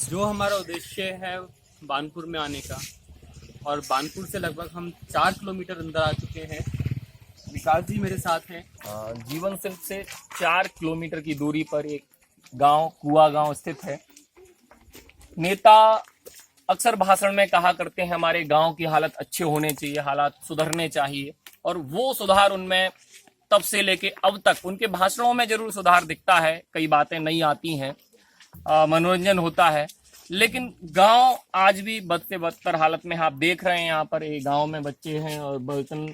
जो हमारा उद्देश्य है बानपुर में आने का, और बानपुर से लगभग हम 4 किलोमीटर अंदर आ चुके हैं। विकास जी मेरे साथ हैं। जीवन सिल्क से 4 किलोमीटर की दूरी पर एक गांव कुआ गांव स्थित है। नेता अक्सर भाषण में कहा करते हैं हमारे गांव की हालत अच्छे होने चाहिए, हालात सुधरने चाहिए, और वो सुधार उनमें तब से लेके अब तक उनके भाषणों में जरूर सुधार दिखता है, कई बातें नई आती हैं, मनोरंजन होता है, लेकिन गांव आज भी बद से बदतर हालत में। आप देख रहे हैं यहाँ पर एक गांव में बच्चे हैं और बर्तन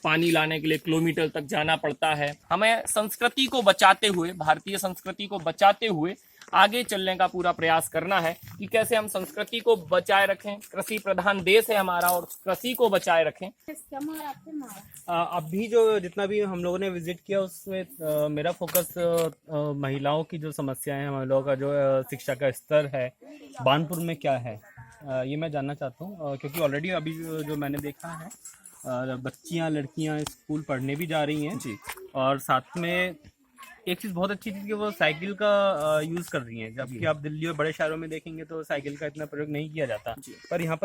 पानी लाने के लिए किलोमीटर तक जाना पड़ता है। हमें संस्कृति को बचाते हुए, भारतीय संस्कृति को बचाते हुए आगे चलने का पूरा प्रयास करना है कि कैसे हम संस्कृति को बचाए रखें। कृषि प्रधान देश है हमारा और कृषि को बचाए रखें। अभी जो जितना भी हम लोगों ने विजिट किया उसमें मेरा फोकस महिलाओं की जो समस्याएं हैं, महिलाओं का जो शिक्षा का स्तर है बानपुर में क्या है, ये मैं जानना चाहता हूँ। क्योंकि ऑलरेडी अभी जो मैंने देखा है, बच्चियां लड़कियां स्कूल पढ़ने भी जा रही हैं जी। और साथ में एक चीज़ बहुत अच्छी थी कि वो साइकिल का यूज़ कर रही हैं, जबकि आप दिल्ली और बड़े शहरों में देखेंगे तो साइकिल का इतना प्रयोग नहीं किया जाता। पर यहाँ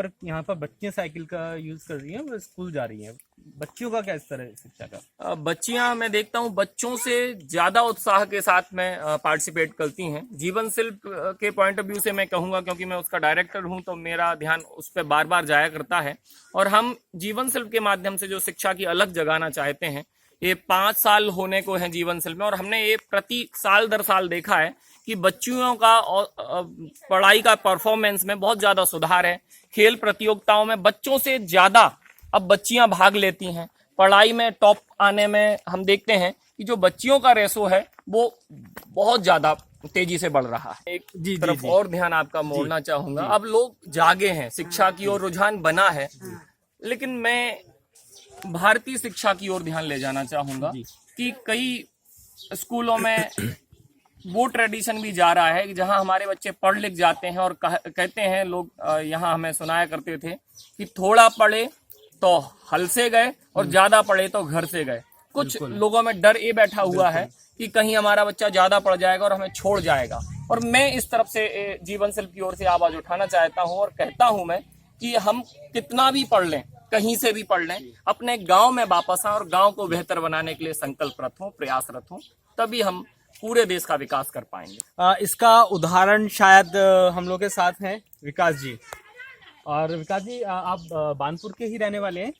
पर बच्चियां साइकिल का यूज़ कर रही हैं, वो स्कूल जा रही हैं। बच्चियों का क्या स्तर है शिक्षा का? बच्चियां मैं देखता हूं बच्चों से ज्यादा उत्साह के साथ में पार्टिसिपेट करती हैं। जीवन शिल्प के पॉइंट ऑफ व्यू से मैं कहूंगा, क्योंकि मैं उसका डायरेक्टर हूं, तो मेरा ध्यान उस पर बार बार जाया करता है। और हम जीवन शिल्प के माध्यम से जो शिक्षा की अलग जगाना चाहते हैं, ये 5 साल होने को है जीवन शिल्प में, और हमने ये प्रति साल दर साल देखा है कि बच्चियों का पढ़ाई का परफॉर्मेंस में बहुत ज्यादा सुधार है। खेल प्रतियोगिताओं में बच्चों से ज्यादा अब बच्चियां भाग लेती हैं। पढ़ाई में टॉप आने में हम देखते हैं कि जो बच्चियों का रेशो है वो बहुत ज्यादा तेजी से बढ़ रहा है। एक तरफ और ध्यान आपका मोड़ना चाहूंगा। अब लोग जागे हैं, शिक्षा की ओर रुझान बना है, लेकिन मैं भारतीय शिक्षा की ओर ध्यान ले जाना चाहूंगा कि कई स्कूलों में वो ट्रेडिशन भी जा रहा है कि जहां हमारे बच्चे पढ़ लिख जाते हैं और कहते हैं लोग, यहाँ हमें सुनाया करते थे कि थोड़ा पढ़े तो हल से गए और ज्यादा पढ़े तो घर से गए। कुछ लोगों में डर ये बैठा हुआ है कि कहीं हमारा बच्चा ज्यादा पढ़ जाएगा और हमें छोड़ जाएगा। और मैं इस तरफ से जीवन शिल्प की ओर से आवाज उठाना चाहता हूं और कहता हूं मैं कि हम कितना भी पढ़ लें, कहीं से भी पढ़ लें, अपने गांव में वापस आए और गांव को बेहतर बनाने के लिए संकल्परत हों, प्रयासरत हों, तभी हम पूरे देश का विकास कर पाएंगे। इसका उदाहरण शायद हम लोग के साथ हैं विकास जी। और विकास जी, आप बानपुर के ही रहने वाले हैं?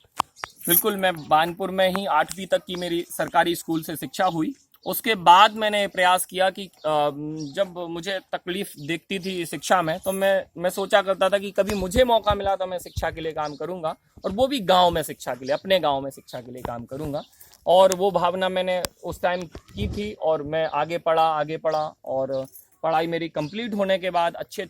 बिल्कुल, मैं बानपुर में ही 8वीं तक की मेरी सरकारी स्कूल से शिक्षा हुई। उसके बाद मैंने प्रयास किया कि जब मुझे तकलीफ दिखती थी शिक्षा में, तो मैं सोचा करता था कि कभी मुझे मौका मिला तो मैं शिक्षा के लिए काम करूंगा, और वो भी गांव में शिक्षा के लिए, अपने गांव में शिक्षा के लिए काम करूंगा। और वो भावना मैंने उस टाइम की थी और मैं आगे पढ़ा और पढ़ाई मेरी कंप्लीट होने के बाद अच्छे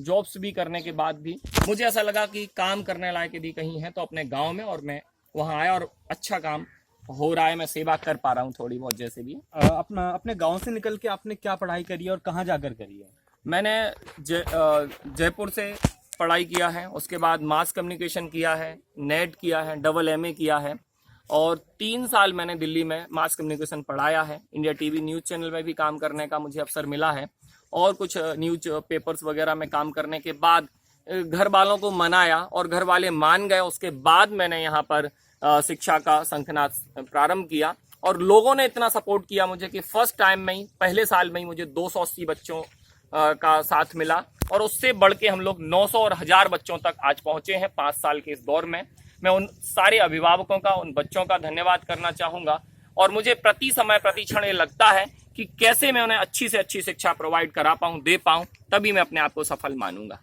जॉब्स भी करने के बाद भी मुझे ऐसा लगा कि काम करने लायक यदि कहीं है तो अपने गांव में, और मैं वहां आया और अच्छा काम हो रहा है, मैं सेवा कर पा रहा हूँ थोड़ी बहुत जैसे भी। अपने गांव से निकल के आपने क्या पढ़ाई करी है और कहाँ जाकर करी है? मैंने जयपुर से पढ़ाई किया है, उसके बाद मास कम्युनिकेशन किया है, नेट किया है, MA किया है, और 3 साल मैंने दिल्ली में मास कम्युनिकेशन पढ़ाया है। इंडिया टीवी न्यूज़ चैनल में भी काम करने का मुझे अवसर मिला है, और कुछ न्यूज पेपर्स वगैरह में काम करने के बाद घर वालों को मनाया और घर वाले मान गए। उसके बाद मैंने यहाँ पर शिक्षा का शंखनाद प्रारंभ किया, और लोगों ने इतना सपोर्ट किया मुझे कि फर्स्ट टाइम में ही, पहले साल में ही मुझे 280 बच्चों का साथ मिला, और उससे बढ़ के हम लोग 900 और 1000 बच्चों तक आज पहुंचे हैं 5 साल के इस दौर में। मैं उन सारे अभिभावकों का, उन बच्चों का धन्यवाद करना चाहूंगा, और मुझे प्रति समय प्रति क्षण ये लगता है कि कैसे मैं उन्हें अच्छी से अच्छी शिक्षा प्रोवाइड करा पाऊं, दे पाऊं, तभी मैं अपने आप को सफल मानूंगा।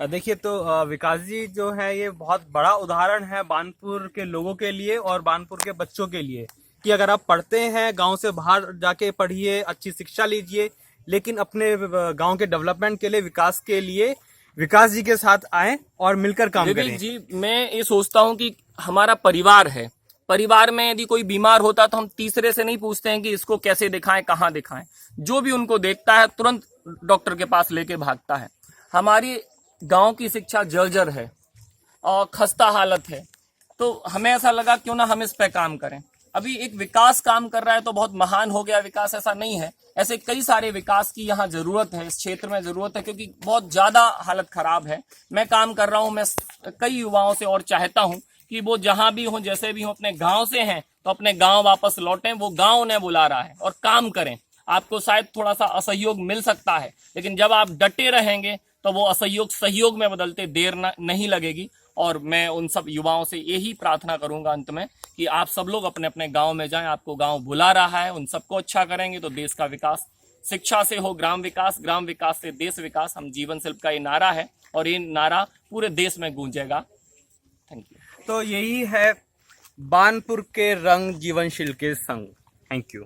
देखिए, तो विकास जी जो है ये बहुत बड़ा उदाहरण है बानपुर के लोगों के लिए और बानपुर के बच्चों के लिए, कि अगर आप पढ़ते हैं गांव से बाहर जाके पढ़िए, अच्छी शिक्षा लीजिए, लेकिन अपने गांव के डेवलपमेंट के लिए, विकास के लिए विकास जी के साथ आए और मिलकर काम करें। जी, मैं ये सोचता हूँ कि हमारा परिवार है, परिवार में यदि कोई बीमार होता तो हम तीसरे से नहीं पूछते हैं कि इसको कैसे दिखाएं, कहाँ दिखाएं। जो भी उनको देखता है तुरंत डॉक्टर के पास लेके भागता है। हमारी गांव की शिक्षा जर्जर है और खस्ता हालत है, तो हमें ऐसा लगा क्यों ना हम इस पे काम करें। अभी एक विकास काम कर रहा है तो बहुत महान हो गया विकास, ऐसा नहीं है। ऐसे कई सारे विकास की यहाँ जरूरत है, इस क्षेत्र में जरूरत है, क्योंकि बहुत ज्यादा हालत खराब है। मैं काम कर रहा हूँ, मैं कई युवाओं से और चाहता हूँ कि वो जहां भी हों, जैसे भी हों, अपने गांव से हैं तो अपने गांव वापस लौटें। वो गांव उन्हें बुला रहा है और काम करें। आपको शायद थोड़ा सा असहयोग मिल सकता है, लेकिन जब आप डटे रहेंगे तो वो असहयोग सहयोग में बदलते देर नहीं लगेगी। और मैं उन सब युवाओं से यही प्रार्थना करूंगा अंत में कि आप सब लोग अपने अपने गांव में जाएं। आपको गांव बुला रहा है, उन सबको अच्छा करेंगे तो देश का विकास। शिक्षा से हो ग्राम विकास, ग्राम विकास से देश विकास, हम जीवन शिल्प का ये नारा है और ये नारा पूरे देश में गूंजेगा। Thank you. तो यही है बानपुर के रंग जीवनशील के संग। Thank you.